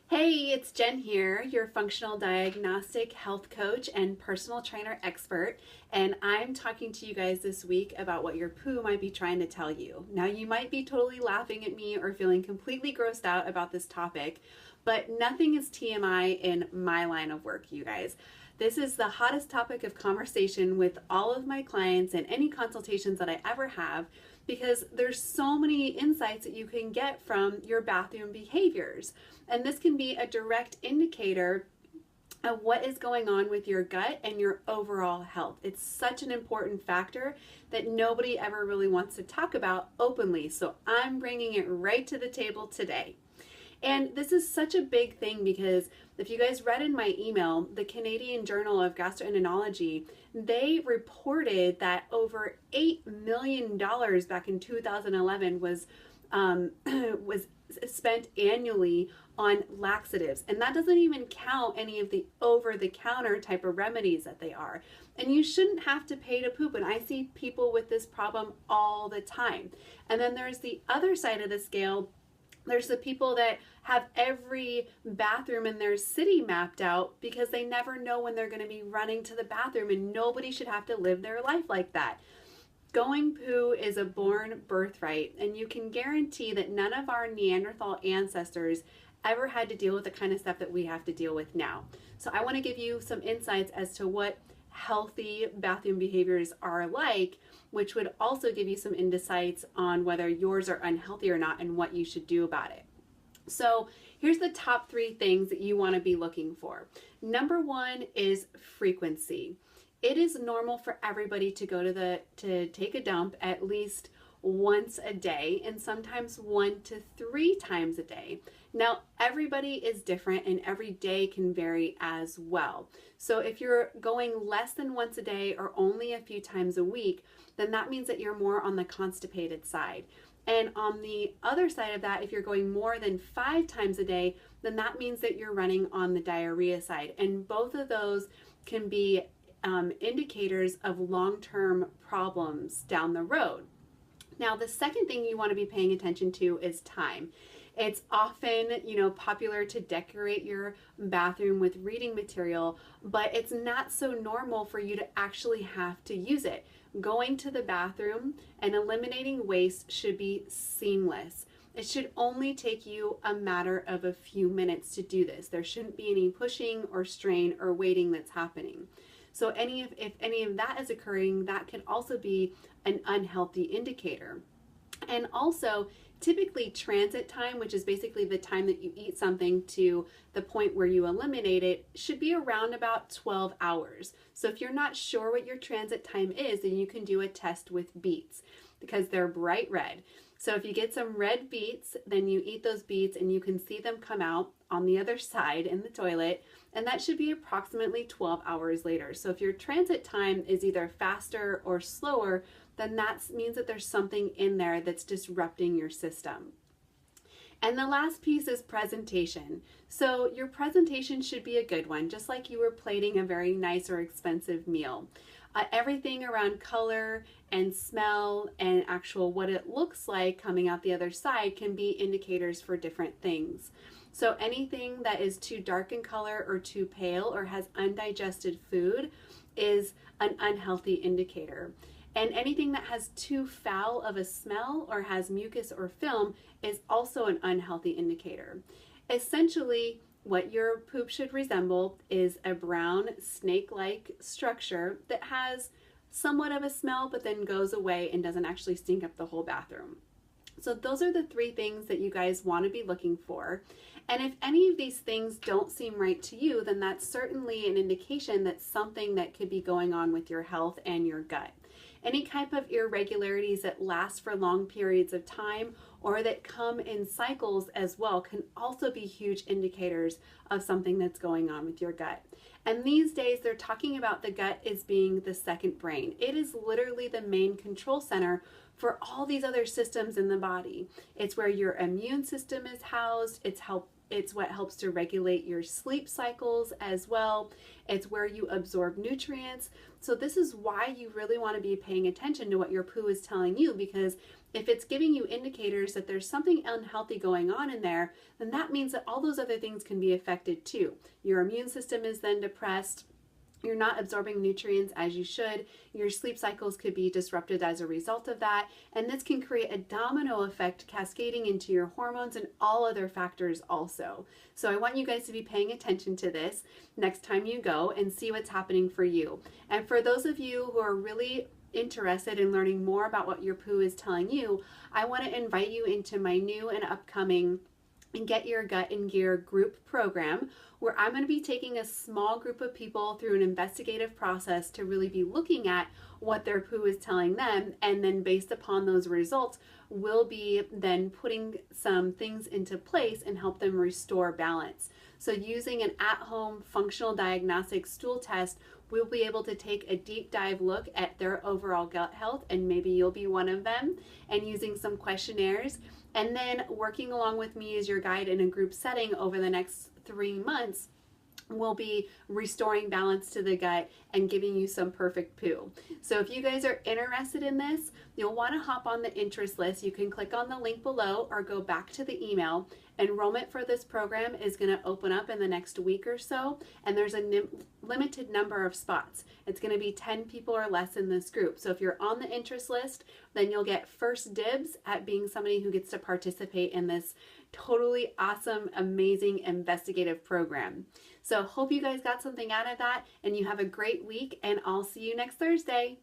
Hey, it's Jen here, your functional diagnostic health coach and personal trainer expert, and I'm talking to you guys this week about what your poo might be trying to tell you. Now, you might be totally laughing at me or feeling completely grossed out about this topic, but nothing is TMI in my line of work, you guys. This is the hottest topic of conversation with all of my clients and any consultations that I ever have, because there's so many insights that you can get from your bathroom behaviors. And this can be a direct indicator of what is going on with your gut and your overall health. It's such an important factor that nobody ever really wants to talk about openly. So I'm bringing it right to the table today. And this is such a big thing because if you guys read in my email, the Canadian Journal of Gastroenterology, they reported that over $8 million back in 2011 was spent annually on laxatives. And that doesn't even count any of the over-the-counter type of remedies that they are. And you shouldn't have to pay to poop. And I see people with this problem all the time. And then there's the other side of the scale. There's the people that have every bathroom in their city mapped out because they never know when they're going to be running to the bathroom, and nobody should have to live their life like that. Going poo is a born birthright, and you can guarantee that none of our Neanderthal ancestors ever had to deal with the kind of stuff that we have to deal with now. So I want to give you some insights as to what healthy bathroom behaviors are like, which would also give you some insights on whether yours are unhealthy or not and what you should do about it. So here's the top 3 things that you want to be looking for. Number 1 is frequency. It is normal for everybody to go to take a dump at least once a day, and sometimes 1 to 3 times a day. Now, everybody is different and every day can vary as well. So if you're going less than once a day or only a few times a week, then that means that you're more on the constipated side. And on the other side of that, if you're going more than 5 times a day, then that means that you're running on the diarrhea side. And both of those can be indicators of long-term problems down the road. Now, the second thing you want to be paying attention to is time. It's often, popular to decorate your bathroom with reading material, but it's not so normal for you to actually have to use it. Going to the bathroom and eliminating waste should be seamless. It should only take you a matter of a few minutes to do this. There shouldn't be any pushing or strain or waiting that's happening. So if any of that is occurring, that could also be an unhealthy indicator. And also, typically transit time, which is basically the time that you eat something to the point where you eliminate it, should be around about 12 hours. So if you're not sure what your transit time is, then you can do a test with beets because they're bright red. So if you get some red beets, then you eat those beets and you can see them come out on the other side in the toilet, and that should be approximately 12 hours later. So if your transit time is either faster or slower, then that means that there's something in there that's disrupting your system. And the last piece is presentation. So your presentation should be a good one, just like you were plating a very nice or expensive meal. Everything around color and smell and actual what it looks like coming out the other side can be indicators for different things. So anything that is too dark in color or too pale or has undigested food is an unhealthy indicator. And anything that has too foul of a smell or has mucus or film is also an unhealthy indicator. Essentially, what your poop should resemble is a brown snake-like structure that has somewhat of a smell but then goes away and doesn't actually stink up the whole bathroom. So those are the 3 things that you guys want to be looking for. And if any of these things don't seem right to you, then that's certainly an indication that something that could be going on with your health and your gut. Any type of irregularities that last for long periods of time or that come in cycles as well can also be huge indicators of something that's going on with your gut. And these days they're talking about the gut as being the second brain. It is literally the main control center for all these other systems in the body. It's where your immune system is housed. It's what helps to regulate your sleep cycles as well. It's where you absorb nutrients. So this is why you really want to be paying attention to what your poo is telling you, because If it's giving you indicators that there's something unhealthy going on in there, then that means that all those other things can be affected too. Your immune system is then depressed. You're not absorbing nutrients as you should. Your sleep cycles could be disrupted as a result of that. And this can create a domino effect cascading into your hormones and all other factors also. So I want you guys to be paying attention to this next time you go and see what's happening for you. And for those of you who are really interested in learning more about what your poo is telling you, I want to invite you into my new and upcoming Get Your Gut in Gear group program, where I'm going to be taking a small group of people through an investigative process to really be looking at what their poo is telling them, and then based upon those results, we'll be then putting some things into place and help them restore balance. So using an at-home functional diagnostic stool test, we'll be able to take a deep dive look at their overall gut health, and maybe you'll be one of them, and using some questionnaires, and then working along with me as your guide in a group setting over the next 3 months, we'll be restoring balance to the gut and giving you some perfect poo. So if you guys are interested in this, you'll want to hop on the interest list. You can click on the link below or go back to the email. Enrollment for this program is going to open up in the next week or so, and there's a limited number of spots. It's going to be 10 people or less in this group. So if you're on the interest list, then you'll get first dibs at being somebody who gets to participate in this totally awesome, amazing investigative program. So hope you guys got something out of that, and you have a great week, and I'll see you next Thursday.